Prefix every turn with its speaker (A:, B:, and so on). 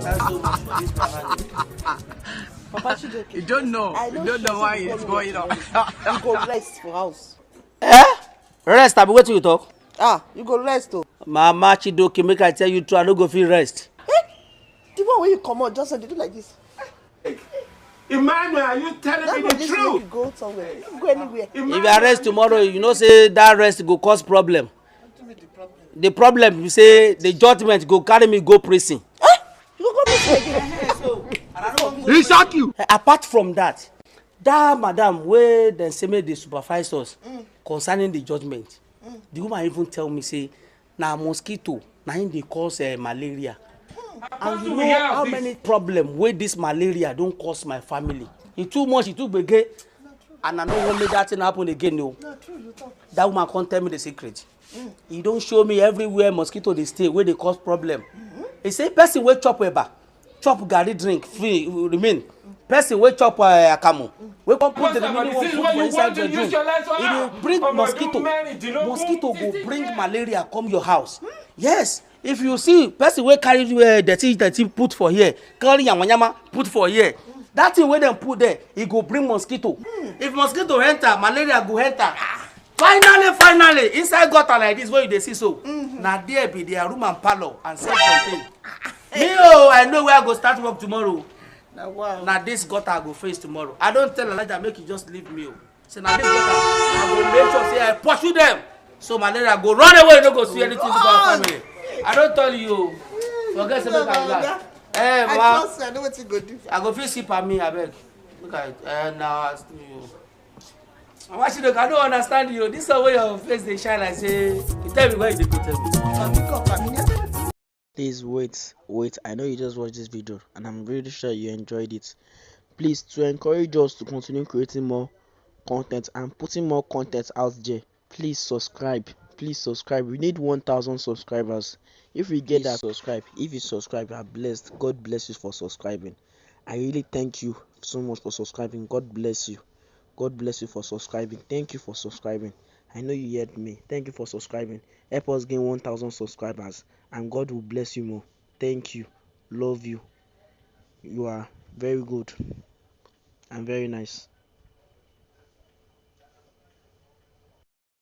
A: Thanks so much for this privilege.
B: Papa Chijoke.
C: You don't know. You don't know why it's going on.
B: You go rest for house.
A: Eh? Rest, abi wetin you talk?
B: Ah, you go rest oh.
A: Mama Chijoke, make I tell you true, I no go fit rest.
B: The one where you come out just they do like this.
D: Emmanuel, are you telling me the truth?
B: You go somewhere. You go anywhere.
A: If I rest tomorrow, you know say that rest go cause problem. The problem you say the judgment go carry me go prison.
B: You go prison again.
C: He shock you.
A: Apart from that madam wey dem say make dey supervise us concerning the judgment, the woman even tell me say na mosquito na im dey cause malaria. And you know how many problem wey this malaria don cause my family. E too much, e too gbege, and I no wan make that thing happen again o. That woman come tell me the secret. E don show me everywhere mosquito dey stay wey dey cause problem. E say person wey chop eba, chop garri drink free remain. Person wey chop akamu, wey come put the remaining one food for inside your drink, e dey bring mosquito. Mosquito go bring malaria come your house. Yes, if you see person wey carry dirty put for here, carry yamayama put for here, that thing wey dem put there, e go bring mosquito. If mosquito enter, malaria go enter. Finally, inside gutter like this wey you dey see so, na there be their room and parlour and self-contained. Me I know where I go start work tomorrow. Na this gutter I go face tomorrow. I don tell Elijah make you just leave me o. Say na this gutter I go make sure say I pursue them, so malaria go run away, you no go see anything about our family. I don tell you. Forget say make I relax. Ma,
B: I know what you go do.
A: I go fit sip am me abeg. Make I now ask you. Mama Chijoke, I don't understand you. This one wey your face dey shine like say you tell me where you dey go tell me.
E: Please wait. I know you just watched this video and I'm really sure you enjoyed it. Please, to encourage us to continue creating more content and putting more content out there, please subscribe. We need 1,000 subscribers. If we get that, subscribe. If you subscribe, you are blessed. God bless you for subscribing. I really thank you so much for subscribing. God bless you. God bless you for subscribing. Thank you for subscribing. I know you heard me. Thank you for subscribing. Help us gain 1,000 subscribers and God will bless you more. Thank you. Love you. You are very good and very nice.